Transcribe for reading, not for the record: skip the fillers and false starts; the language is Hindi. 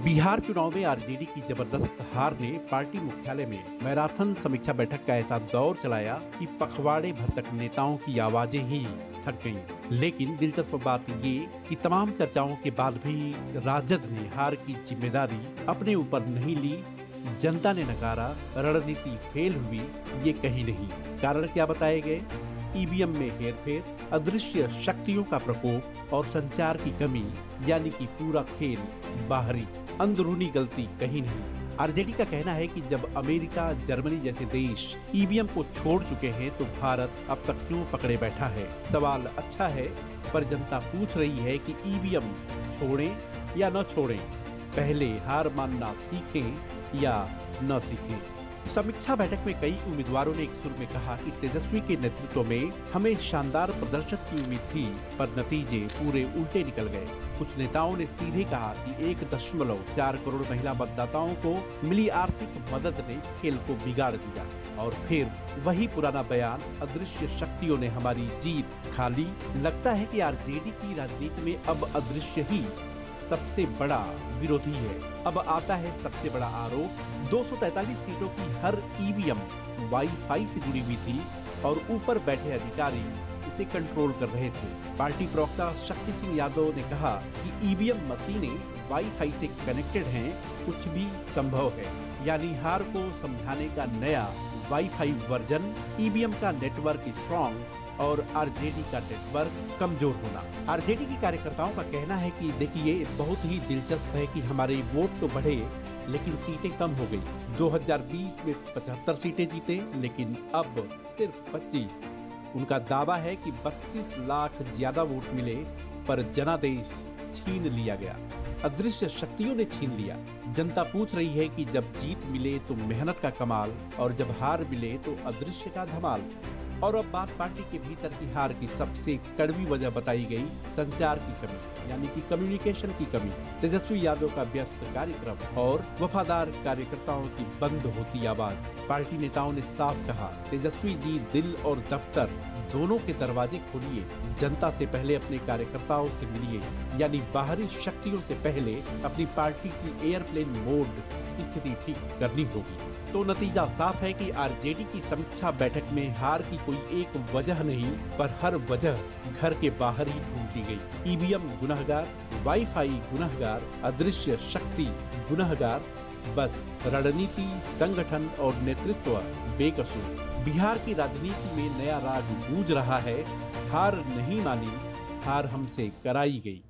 बिहार चुनाव में आरजेडी की जबरदस्त हार ने पार्टी मुख्यालय में मैराथन समीक्षा बैठक का ऐसा दौर चलाया कि पखवाड़े भर तक नेताओं की आवाजें ही थक गईं। लेकिन दिलचस्प बात ये कि तमाम चर्चाओं के बाद भी राजद ने हार की जिम्मेदारी अपने ऊपर नहीं ली। जनता ने नकारा, रणनीति फेल हुई, ये कहीं नहीं। कारण क्या बताए गए? ईवीएम में हेरफेर, अदृश्य शक्तियों का प्रकोप और संचार की कमी, यानी कि पूरा खेल बाहरी, अंदरूनी गलती कहीं नहीं। आरजेडी का कहना है कि जब अमेरिका, जर्मनी जैसे देश ईवीएम को छोड़ चुके हैं तो भारत अब तक क्यों पकड़े बैठा है। सवाल अच्छा है, पर जनता पूछ रही है कि ईवीएम छोड़ें या न छोड़ें, पहले हार मानना सीखें या न सीखें। समीक्षा बैठक में कई उम्मीदवारों ने एक सुर में कहा कि तेजस्वी के नेतृत्व में हमें शानदार प्रदर्शन की उम्मीद थी, पर नतीजे पूरे उल्टे निकल गए। कुछ नेताओं ने सीधे कहा कि 1.4 करोड़ महिला मतदाताओं को मिली आर्थिक मदद ने खेल को बिगाड़ दिया। और फिर वही पुराना बयान, अदृश्य शक्तियों ने हमारी जीत खा ली। लगता है कि आरजेडी की राजनीति में अब अदृश्य ही सबसे बड़ा विरोधी है। अब आता है सबसे बड़ा आरोप। 243 सीटों की हर ईवीएम वाईफाई से जुड़ी हुई थी और ऊपर बैठे अधिकारी उसे कंट्रोल कर रहे थे। पार्टी प्रवक्ता शक्ति सिंह यादव ने कहा कि ईवीएम मशीनें वाईफाई से कनेक्टेड हैं, कुछ भी संभव है। यानी हार को समझाने का नया वाईफाई वर्जन, ईवीएम का नेटवर्क स्ट्रॉन्ग और आरजेडी का नेटवर्क कमजोर होना। आरजेडी के कार्यकर्ताओं का कहना है कि देखिए, बहुत ही दिलचस्प है कि हमारे वोट तो बढ़े लेकिन सीटें कम हो गई। 2020 में 75 सीटें जीते, लेकिन अब सिर्फ 25। उनका दावा है कि 32 लाख ज्यादा वोट मिले, पर जनादेश छीन लिया गया, अदृश्य शक्तियों ने छीन लिया। जनता पूछ रही है कि जब जीत मिले तो मेहनत का कमाल, और जब हार मिले तो अदृश्य का धमाल। और अब बात पार्टी के भीतर की हार की सबसे कड़वी वजह बताई गई, संचार की कमी, यानी कि कम्युनिकेशन की कमी। तेजस्वी यादव का व्यस्त कार्यक्रम और वफादार कार्यकर्ताओं की बंद होती आवाज। पार्टी नेताओं ने साफ कहा, तेजस्वी जी दिल और दफ्तर दोनों के दरवाजे खोलिए, जनता से पहले अपने कार्यकर्ताओं से मिलिए, यानी बाहरी शक्तियों से पहले अपनी पार्टी की एयरप्लेन मोड स्थिति ठीक करनी होगी। तो नतीजा साफ है कि आरजेडी की समीक्षा बैठक में हार की कोई एक वजह नहीं, पर हर वजह घर के बाहर ही ढूंढ ली गई। ईवीएम गुनहगार, वाईफाई गुनहगार, अदृश्य शक्ति गुनहगार, बस रणनीति, संगठन और नेतृत्व बेकसूर। बिहार की राजनीति में नया राग गूंज रहा है, हार नहीं मानी, हार हमसे कराई गई।